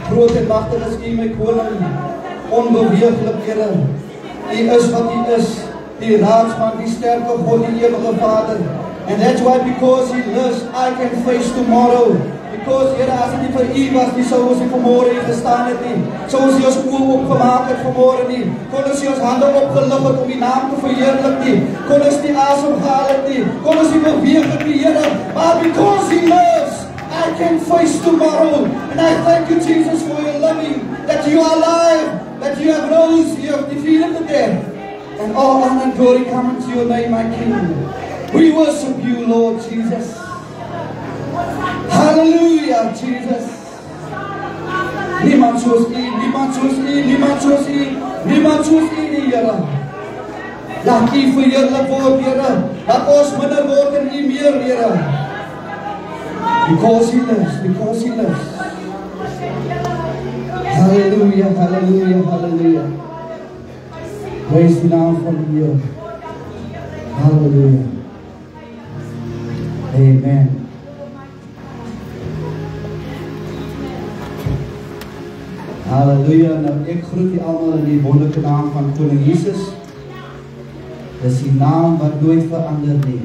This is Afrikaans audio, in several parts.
Groot en machtig is U, my koning, onbeweeglik, Here. U is wat U is, die raadsman, die sterke God, die ewige Vader. And that's why, because He lives, I can face tomorrow. Because, Here, as dit nie vir U was nie, sou ons nie vanmôre hier gestaan het nie. Sou ons nie ons oë opgemaak het vanmôre nie. Kon ons nie ons hande opgelig het om U naam te verheerlik nie. Kon ons nie asem gehaal het nie. Kon ons nie beweeg het nie, Here. But because He lives, I can face tomorrow. And I thank You, Jesus, for Your loving, that You are alive, that You have rose, You have defeated the death. And all honor and glory come to Your name, my King. We worship You, Lord Jesus. Hallelujah, Jesus. Niemand soos U, niemand soos U, niemand soos U, niemand soos U nie, Here. Laat U verheerlik word, Here. Laat ons minder word en U meer, Here. Because He lives, because He lives. Hallelujah, hallelujah, hallelujah. Praise the name van die Here. Hallelujah. Amen. Hallelujah. Nou ek groet U almal in die wonderlike naam van Koning Jesus. Dis die naam wat nooit verander nie.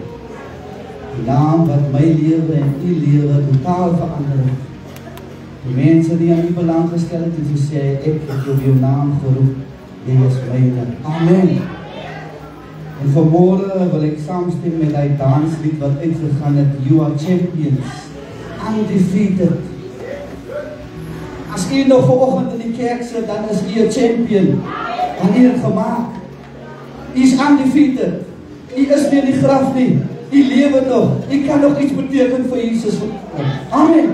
Die naam wat my lewe en U lewe totaal verander het. Die mense die aan U belang gestel het, en sê ek het op Jou naam geroep, Jy is myne. Amen. En vanmôre wil ek saamstem met die danslied wat uitgegaan het, You are champions, undefeated. As U nog vanoggend in die kerk sit, dan is U 'n champion. En U het gemaak. U is undefeated. U is nie in die graf nie. U lewe nog. U kan nog iets beteken vir Jesus. Amen.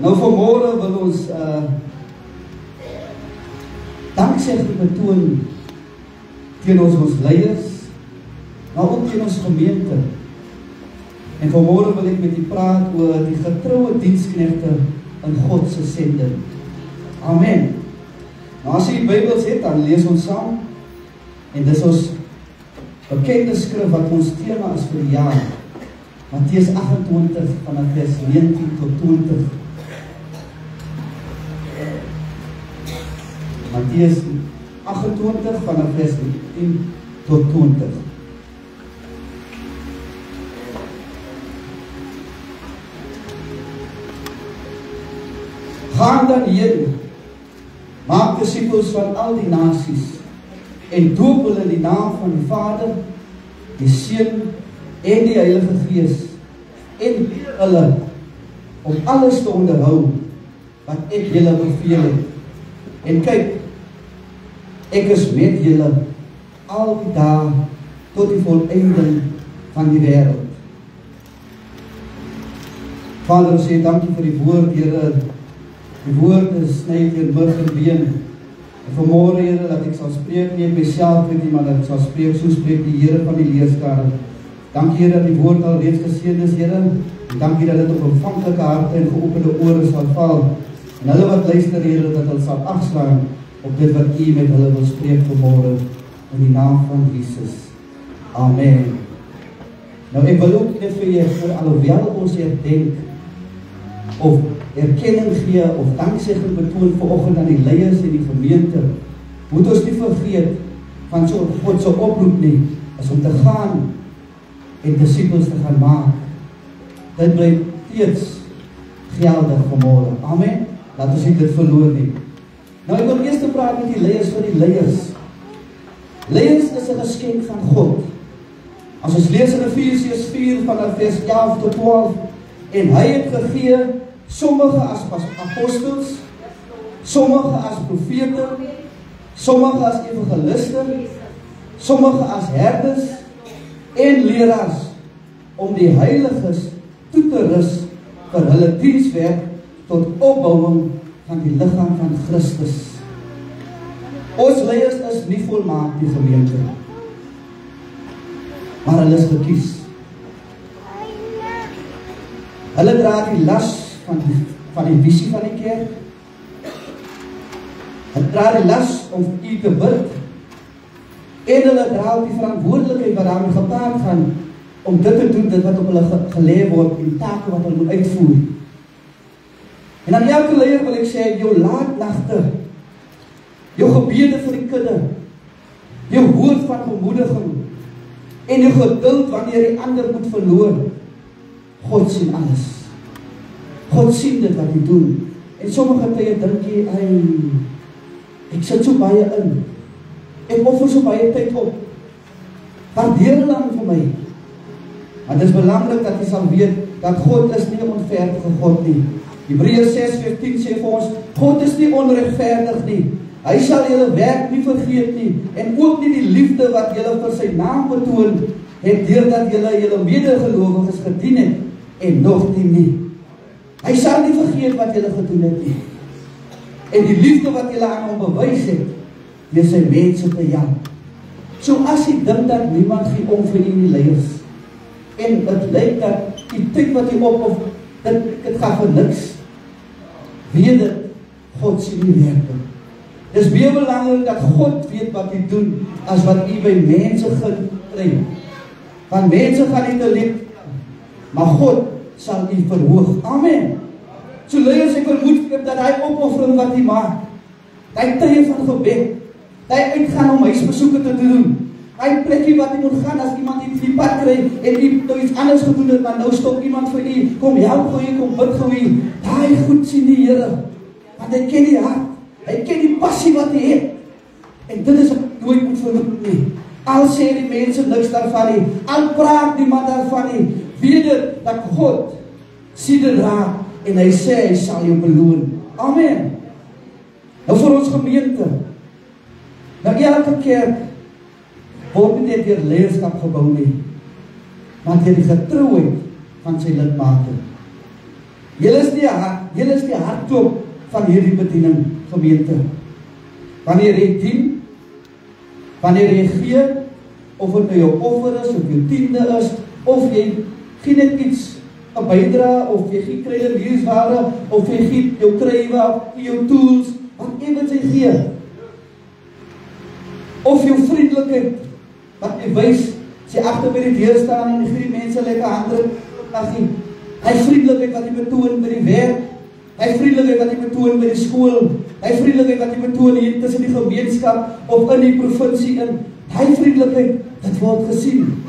Nou vanmôre wil ons danksegging betoon teen ons leiers, maar ook teen ons gemeente. En vanmôre wil ek met U praat oor die getroue diensknegte in God se sending. Amen. Nou as jy die Bybels het, dan lees ons saam. En dis ons bekende skrif wat ons tema is vir die jaar. Matteus 28 vanaf vers 19 tot 20. Matteus 28 vanaf vers 19 tot 20. Gaan dan heen, maak disippels van al die nasies, en doop hulle in die naam van die Vader, die Seun en die Heilige Gees, en hulle om alles te onderhou wat ek julle beveel het. En kyk, ek is met julle al die dae tot die volëinding van die wêreld. Vader, ons sê dankie vir die woord, Here. Die woord is sny deur murg en been. En vanmôre, Here, dat ek sal spreek nie myself nie, maar dat ek sal spreek soos spreek die Here van die leerskare. Dankie, Here, dat die woord al reeds geseën is, Here. En dankie dat dit op ontvanklike harte en geopende ore sal val. En hulle wat luister, Here, dat hulle sal agslaan op dit wat U met hulle wil spreek vanmôre in die naam van Jesus. Amen. Nou ek wil ook net vir julle, alhoewel ons herdenk of erkenning gee of danksegging betoon vanoggend aan die leiers en die gemeente, moet ons nie vergeet van so God se oproep nie, is om te gaan en disippels te gaan maak. Dit bly steeds geldig vanmôre. Amen. Laat ons dit verloor nie. Nou ek wil eers praat met die leiers van die leiers. Leiers is 'n geskenk van God. As ons lees in Efesiërs 4 vanaf vers 11 tot 12, en hy het gegee sommige as apostels, sommige as profete, sommige as evangeliste, sommige as herders en leraars, om die heiliges toe te rus vir hulle dienswerk tot opbouing van die liggaam van Christus. Ons leiers is nie volmaak, die gemeente, maar hulle is gekies. Hulle dra die las van die visie van die kerk. Hulle dra die las om vir u te bid. En hulle dra ook die verantwoordelikheid wat daarmee gepaard gaan om dit te doen, dit wat op hulle gelê word, en take wat hulle moet uitvoer. En aan elke leier wil ek sê, jou laatnagte, jou gebede vir die kudde, jou woord van bemoediging, en jou geduld wanneer die ander moet verloor, God sien alles. God sien dit wat jy doen. En sommige tye dink jy, ek sit so baie in, ek offer so baie tyd op, waardeer hulle aan vir my. Maar dit is belangrik dat jy sal weet, dat God is nie 'n onverdige God nie. Hebreërs 6:15 sê vir ons, God is nie onregverdig nie. Hy sal julle werk nie vergeet nie, en ook nie die liefde wat julle vir sy naam betoon het, deurdat julle medegelowiges gedien het, en nog nie. Hy sal nie vergeet wat julle gedoen het nie. En die liefde wat julle aan hom bewys het, deur sy mense te help. So as jy dink dat niemand gee om vir die leiers, en het lyk dat die tyd wat jy of dit gaan vir niks, weet dit, God sien die werke. Dis meer belangrik dat God weet wat hy doen, as wat hy by mense gekry. Want mense gaan nie te lief, maar God sal hy verhoog. Amen. So leiers, ek wil moed gee dat hy opoffering wat hy maak, hy tye van gebed, hy uitgaan om huisbesoeke te doen, hy plekkie wat hy moet gaan, as iemand iets die pad kry, en hy nou iets anders gedoen het, maar nou stop iemand vir hy, kom help gou hy, kom bid gou hy, hy goed sien die Here, want hy ken die hart, hy ken die passie wat hy het, en dit is wat nooit moet verloop nie. Al sê die mense niks daarvan nie, al praat niemand daarvan nie, weet dit, dat God sien dit raak, en hy sê, hy sal jou beloon. Amen. Nou vir ons gemeente, nou elke kerk, word nie net deur leierskap gebou nie, maar deur die getrouheid van sy lidmate. Julle is die hartklop van hierdie bediening, gemeente. Wanneer jy dien, wanneer jy gee, of het nou jou offer is, of jou tiende is, of jy gee net iets, 'n bydra, of jy gee kruideniersware, of jy gee jou kruiwe, of jou tools, wat wat jy gee. Of jou vriendelikheid, wat jy wys, sy agter by die deur staan en gee mense lekker handdruk, hy vriendelikheid wat jy betoon by die werk, hy vriendelikheid wat jy betoon by die skool, hy vriendelikheid wat jy betoon hier tussen die gemeenskap, of in die provinsie in, hy vriendelikheid, dit word gesien.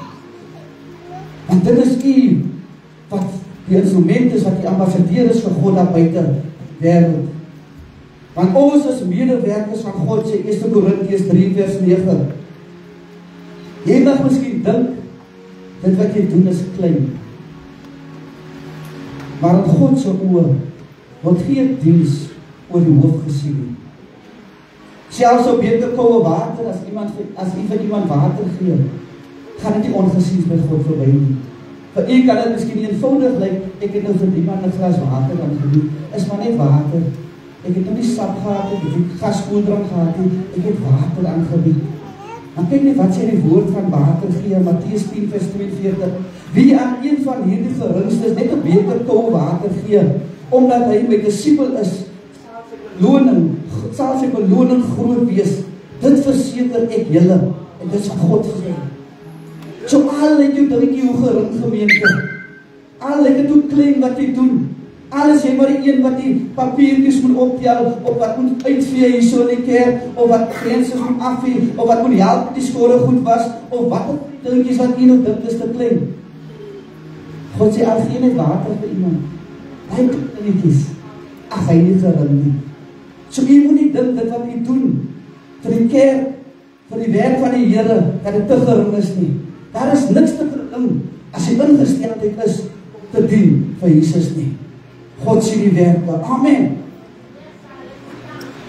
Want dit is u, wat die instrument is, wat die ambassadeur is vir God daar buite wêreld. Want ons is medewerkers van God, sê 1 Korintiërs 3:9. Jy mag miskien dink, dit wat jy doen is klein. Maar in God se oë word geen diens oor die hoof gesien nie. Selfs op beter koue water, as jy vir iemand water gee, gaan dit nie ongesiens by God verby nie. Vir u kan dit miskien eenvoudig lyk, ek het nou vir iemand 'n glas water aangebied, is maar net water. Ek het nou nie sap gehad, ek het nie gaskoeldrank gehad nie, ek het water aangebied. Maar kyk net wat sê die woord van water gee, Matteus 10:42. Wie aan een van hierdie geringstes net 'n beker koue water gee, omdat hy my disipel is, sal sy beloning groot wees. Dit verseker ek julle, en dit is wat God gesê. So al het jy dink jy hoe gering, gemeente, al het jy hoe klein wat jy doen, alles jy maar die een wat die papiertjies moet optel, of wat moet uitvee hier so in die kerk, of wat grense moet afvee, of wat moet help met die skole goed was, of wat dingetjies wat jy nog dink is te klein. God sê, al gee net water vir iemand, hy doet dingetjies, ag hy nie gering nie. So jy moet nie dink dit wat jy doen, vir die kerk, vir die werk van die Here, dat dit te gering is nie. Daar is niks te gering, as jy ingesteldheid is, te dien vir Jesus nie. God sien die werke. Amen.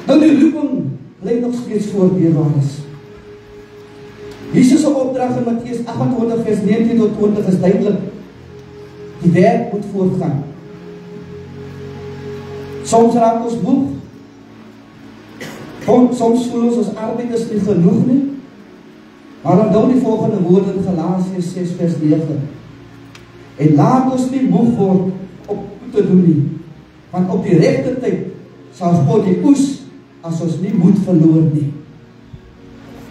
Nou die roeping bly nog steeds voordeelbaar is. Jesus se opdrag in Matteus 28:19-20 is duidelik. Die werk moet voortgaan. Soms raak ons moeg. Soms voel ons arbeid is nie genoeg nie. Maar onthou die volgende woorde in Galasiërs 6:9. En laat ons nie moeg word op te doen nie. Want op die regte tyd sal God die oes as ons nie moed verloor nie.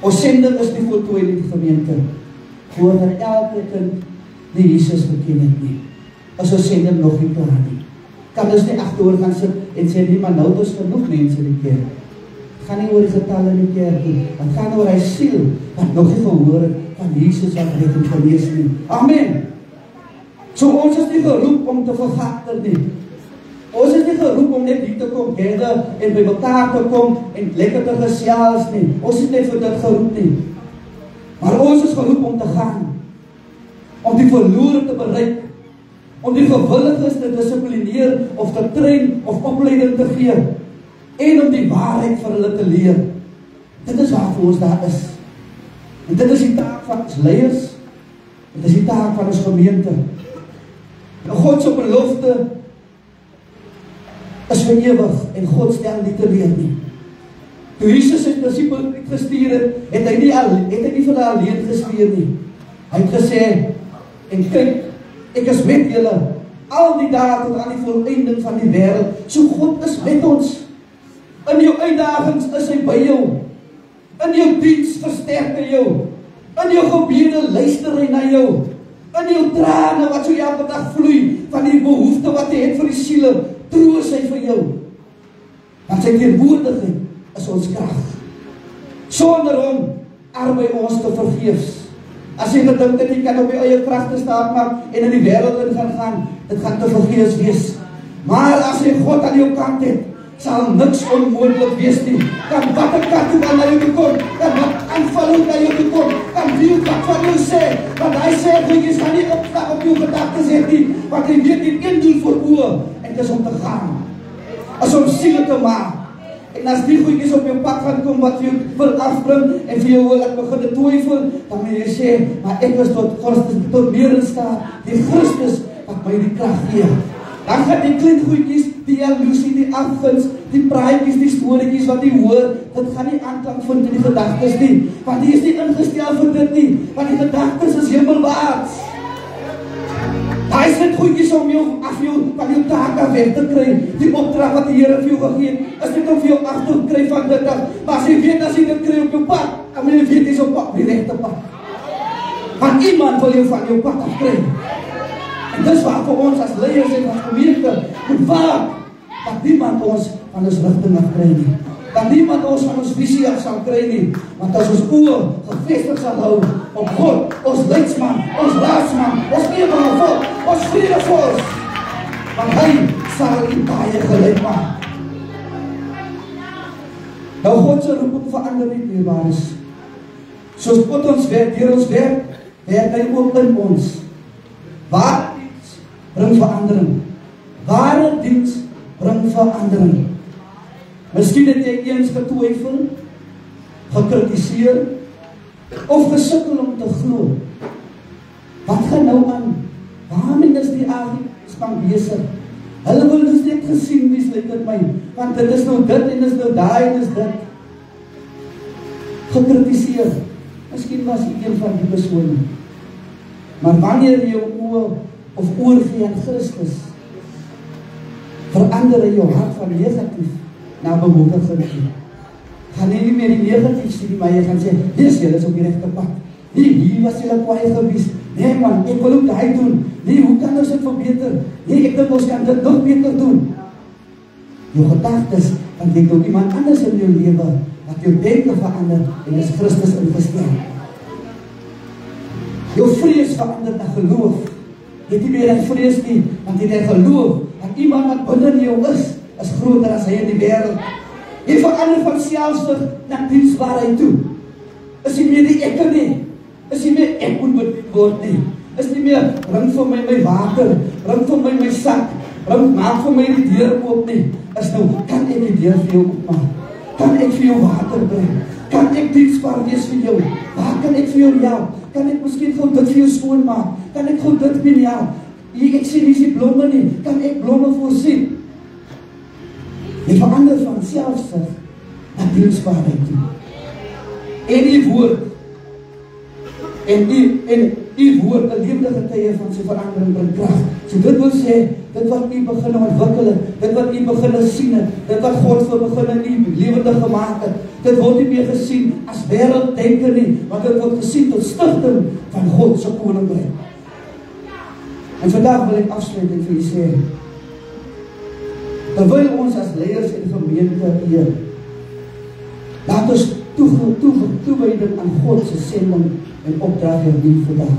Ons sending is nie voltooi in die gemeente, voordat elke kind nie Jesus geken het nie. Is ons sending nog nie klaar nie. Kan ons nie agteroor gaan sit en sê nie, maar nou het ons genoeg mense in die kerk. Het gaan nie oor die getalle in die kerk nie, het gaan oor hy siel, wat nog nie gehoor het van Jesus wat red en genees nie. Amen. So ons is nie geroep om te vergater nie. Ons is nie geroep om net hier te kom gather en by mekaar te kom en lekker te gesels nie. Ons is net vir dit geroep nie. Maar ons is geroep om te gaan, om die verlore te bereik, om die gewilliges te dissiplineer of te train of opleiding te gee en om die waarheid vir hulle te leer. Dit is waarvoor ons daar is. En dit is die taak van ons leiers, dit is die taak van ons gemeente. En God se belofte is vir ewig en God stel nie teleur nie. Toe Jesus sy disippels uitgestuur het, het hy nie vir hulle alleen gestuur nie. Hy het gesê, en kyk, ek is met julle al die dae tot aan die volëinding van die wêreld. So God is met ons. In jou uitdagings is hy by jou. In jou diens versterk hy jou. In jou gebede luister hy na jou. In jou trane wat so elke dag vloei van die behoefte wat jy het vir die siele, troos hy vir jou. Want sy teenwoordigheid is ons krag. Sonder hom arbei ons te vergeefs. As jy gedink het, jy kan op jou eie krag te staan maak en in die wêreld in gaan, dit gaan te vergeefs wees. Maar as jy God aan jou kant het, sal niks onmoontlik wees nie. Kan wat 'n kat toe na jou toe kom, kan wat aanval na jou toe kom, kan wie wat van jou sê, want hy sê, jy gaan nie opstaan op jou gedagtes hê nie, want hy weet die een doel voor oë, en dit is om te gaan. As om siele te maak. En as die goedjies op jou pad gaan kom wat jy wil afbring en vir jou wil ek begin twyfel, dan moet jy sê, maar ek is tot meer in staat, die Christus wat my die krag gee. Dan gaan die klein goedjies, die jaloesie, die afguns, die praatjies, die storieetjies wat jy hoor, dit gaan nie aanklank vind in die gedagtes nie, want die is nie ingestel vir dit nie, want die gedagtes is hemelwaarts. Hy is net goedjies om jou van jou taak af weg te kry. Die opdrag wat die Here vir jou gegee het, is net om vir jou af te kry van dit af. Maar as jy weet, as jy dit kry op jou pad, dan moet jy weet, jy is op die regte pad. Want iemand wil jou van jou pad af kry. En dis waarvoor ons as leiers en as gemeente moet waak, dat niemand ons van ons rigting af kry nie. Dat niemand ons van ons visie af sal kry nie. Want as ons oë gevestig sal hou op God, ons leidsman, ons raadsman, ons ewige volk, ons vredevors, want hy sal die paaie geleid maak. Nou God se roep om verander nie meerbaar is. Soos God ons werk, deur ons werk hy ook in ons. Ware diens bring verandering. Ware diens bring verandering. Miskien het jy eens getwyfel, gekritiseer, of gesukkel om te glo. Wat gaan nou aan? Waarom is die span besig? Hulle wil dus net gesien wees, lyk dit my, want dit is nou dit en is nou daai en is dit. Gekritiseer. Miskien was jy een van die persone. Maar wanneer jy jou oë of oorgee aan Christus, verander jy jou hart van negatief na bemoediging. Gaan jy nie meer die negatief sien, maar jy gaan sê, dis jy is op die regte pad. Nee, hier was jy kwaai gewees. Nee man, ek wil ook daai doen. Nee, hoe kan ons dit verbeter? Nee, ek dink ons kan dit nog beter doen. Jou gedagtes, want jy het ook iemand anders in jou lewe, wat jou denke verander, en is Christus ingestel. Jou vrees verander na geloof. Jy het nie meer in vrees nie, want jy het geloof, dat iemand wat binne jou is groter as hy in die wêreld. Jy verander van selfsug na diensbaarheid toe. Is nie meer die ekke nie. Is nie meer ek moet bedien word nie. Is nie meer bring vir my water, bring vir my sak, maak vir my die deur oop nie. Is nou, kan ek die deur vir jou oopmaak? Kan ek vir jou water bring? Kan ek diensbaar wees vir jou? Waar kan ek vir jou help? Kan ek miskien gou dit vir jou skoonmaak? Kan ek gou dit vir jou help? Ek sien nie die blomme nie. Kan ek blomme voorsien? Jy verander van selfsug na diensbaarheid toe. En die woord, en die woord, 'n lewende getuie van sy verandering bring krag. So dit wil sê, dit wat U begin ontwikkel het, dit wat U begin sien het, dit wat God vir begin in U lewendig gemaak het, dit word nie meer gesien as wêrelddenke nie, want dit word gesien tot stigting van God se koninkryk. En vandag wil ek afsluit en vir U sê, terwyl ons as leiers in die gemeente eer, laat ons toewyding aan God se sending en opdrag hernieuw vandag.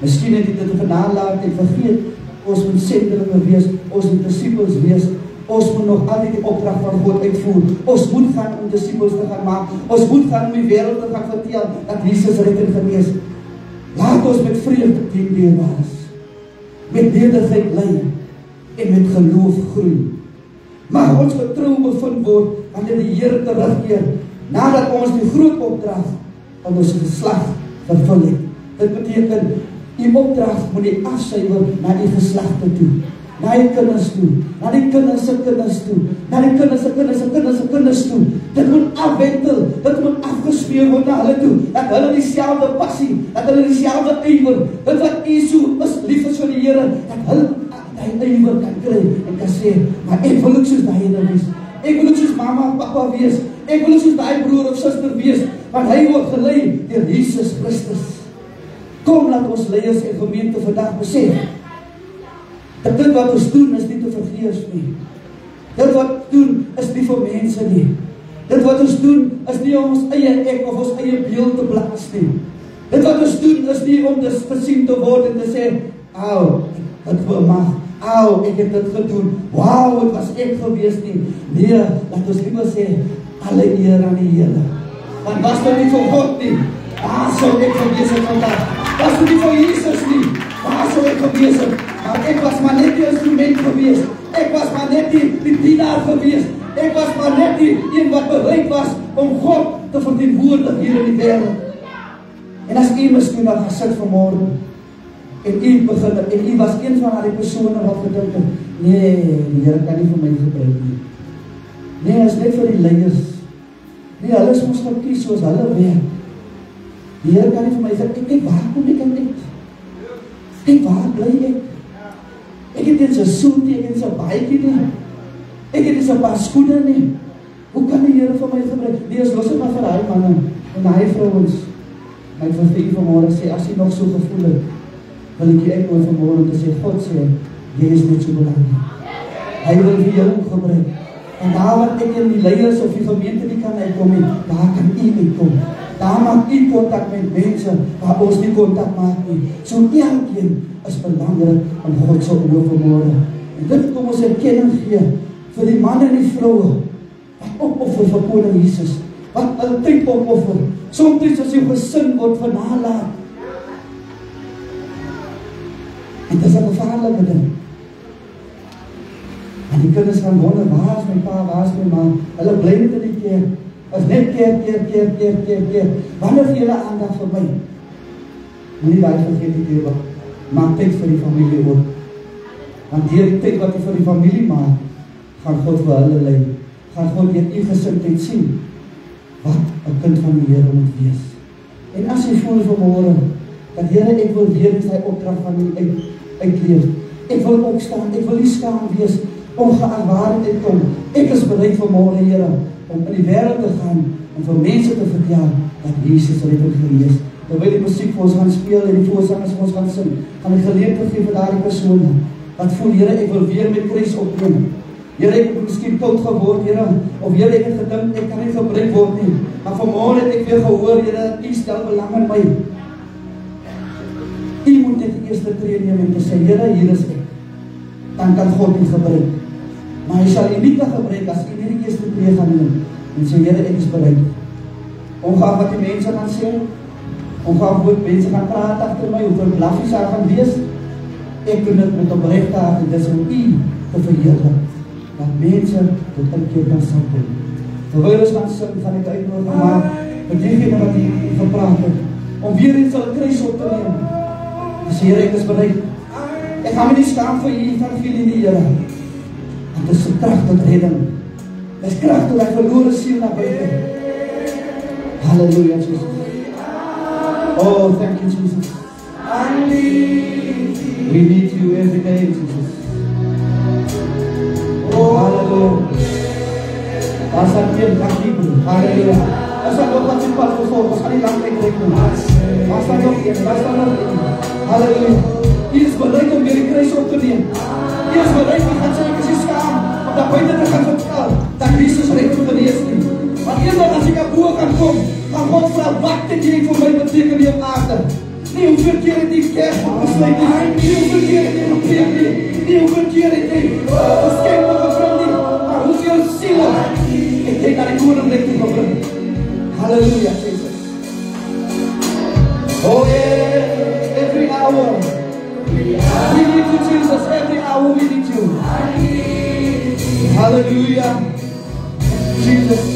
Miskien het dit vernalaat en vergeet, ons moet sendelinge wees, ons moet disciples wees, ons moet nog altyd die opdrag van God uitvoer, ons moet gaan om disciples te gaan maak, ons moet gaan om die wêreld te gaan vertel, dat Jesus red en genees. Laat ons met vreugde dien leerbaas, met nederigheid lei, en met geloof groei. Mag ons vertrou bevind word, wanneer die Here terugkeer, nadat ons die groot opdrag van ons geslag vervul het. Dit beteken, die opdrag moet die afsuiwer na die geslagte toe, na die kinders toe, na die kinders se kinders toe, na die kinders se kinders se kinders se kinders toe. Dit moet afwentel, dit moet afgespeer word na hulle toe, dat hulle dieselfde passie, dat hulle dieselfde ywer, dit wat U so is lief is vir die Here, dat hulle die ywer kan kry en kan sê, maar ek wil ook soos die Here wees, ek wil ook soos mama en papa wees, ek wil ook soos die broer of suster wees, want hy word gelei deur Jesus Christus. Kom, laat ons leiers en gemeente vandag besef, dat dit wat ons doen is nie te vergeefs nie. Dit wat ons doen is nie vir mense nie. Dit wat ons doen is nie om ons eie ek of ons eie beeld te blaas nie. Dit wat ons doen is nie om gesien te word en te sê, au, dit wil mag, au, ek het dit gedoen, wauw, het was ek gewees nie. Nee, laat ons liever sê, alle eer aan die Here. Want was dit nie vir God nie, waar sou ek gewees het vandag? Was dit nie vir Jesus nie, waar sou ek gewees het? Maar ek was maar net die instrument gewees, ek was maar net die dienaar gewees, ek was maar net die een wat bereid was om God te verteenwoordig hier in die wêreld. En as U miskien daar gesit vanmorgen, en U begin, en U was een van die persone wat gedink het, nee, die Here kan nie vir my gebruik nie. Nee, is net vir die leiers. Nee, hulle is ons gekies soos hulle werk. Die Here kan nie vir my sê, ek waar kom ek uit? Ek waar bly ek? Ek het eens 'n soetie, ek het eens 'n baadjie nie. Ek het eens 'n paar skoene nie. Hoe kan die Here vir my gebruik? Nee, is los het maar vir hy manne en hy vrouens. My vir vanmorgen sê, as jy nog so gevoel het, wil ek jy uitnooi vanmorgen te sê, God sê, jy is net so belangrijk. Hy wil vir jou gebruik. En daar wat ek in die leiers of die gemeente nie kan uitkom nie, daar kan U uitkom. Daar maak U kontak met mense waar ons nie kontak maak nie. So elkeen is belangrik in God se oë vanmorgen. En dit kom ons erkenning gee vir die manne en die vroue wat opoffer vir koning Jesus, wat hulle tyd opoffer. Soms as jou gesin word vernalaat. En dit is 'n gevaarlike ding. En die kinders gaan wonder, waar is my pa, waar is my ma? Hulle bly net in die kerk. Is net keer. Wanneer vir julle aandag vir my? Moenie daai vergeet die lewe. Maak tyd vir die familie ook. Want deur die tyd wat jy vir die familie maak, gaan God vir hulle lei. Gaan God deur U gesindheid sien wat 'n kind van die Here moet wees. En as jy voel vanmôre dat Here, ek wil weer sy opdrag van U uitleef. Ek wil opstaan, ek wil nie skaam wees ongeag waar dit kom. Ek is bereid vanmôre, Here, om in die wêreld te gaan en vir mense te vertel dat Jesus red en genees. Terwyl die musiek vir ons gaan speel en die voorsangers vir ons gaan sing, gaan ek geleentheid gee vir daardie persone wat voel, Here, ek wil weer met kruis opneem. Here, ek het miskien koud geword, Here, of Here, ek het gedink, ek kan nie gebruik word nie. Maar vanmôre het ek weer gehoor, Here, U stel belang in my. U moet net die eerste tree neem en te sê, Here, hier is ek. Dan kan God U gebruik. Maar hy sal U nie gebruik as U nie die eerste tree gaan neem en sê, Here, ek is bereid. Ongeag wat die mense gaan sê, ongeag wat mense gaan praat agter my, hoeveel blaffies daar gaan wees, ek doen dit met opregte hart en dis om U te verheerlik. Dat mense tot inkeer kan sal kom. Terwyl ons gaan sing, gaan ek uitnodig maar vir diegene wat hier gepraat het, om weer eens al kruis op te neem. Dis, Here, ek is bereid. Ek gaan my nie skaam vir U evangelie nie, Here. Want dit is 'n krag tot redding. Dit is krag tot 'n verlore siel na buite. Halleluja, Jesus. Oh, thank you, Jesus. We need you every day, Jesus. Asal dia kaki pun. Haleluya. Asal doa cepat kosong. Asal hilang mereka. Asal doa. Haleluya. Dia is bereid om weer die kruis op te neem. Dia is bereid om gaan sy kassie skaam om daar buite te gaan vertel dat Jesus recht te genees nie. Want eendag as ek boe kan kom, gaan God vra wat het jy vir my beteken hier op aarde? Nie hoeveel keer het die kerk besluit nie, nie hoeveel keer het jy gepreek nie, nie hoeveel keer het jy beskikbaar gebring nie, maar hoeveel siele het jy na die koninkryk toe gebring. Halleluja, Jesus. Oh yeah, every hour. We need you, Jesus. Every hour we need you. Hallelujah. Jesus.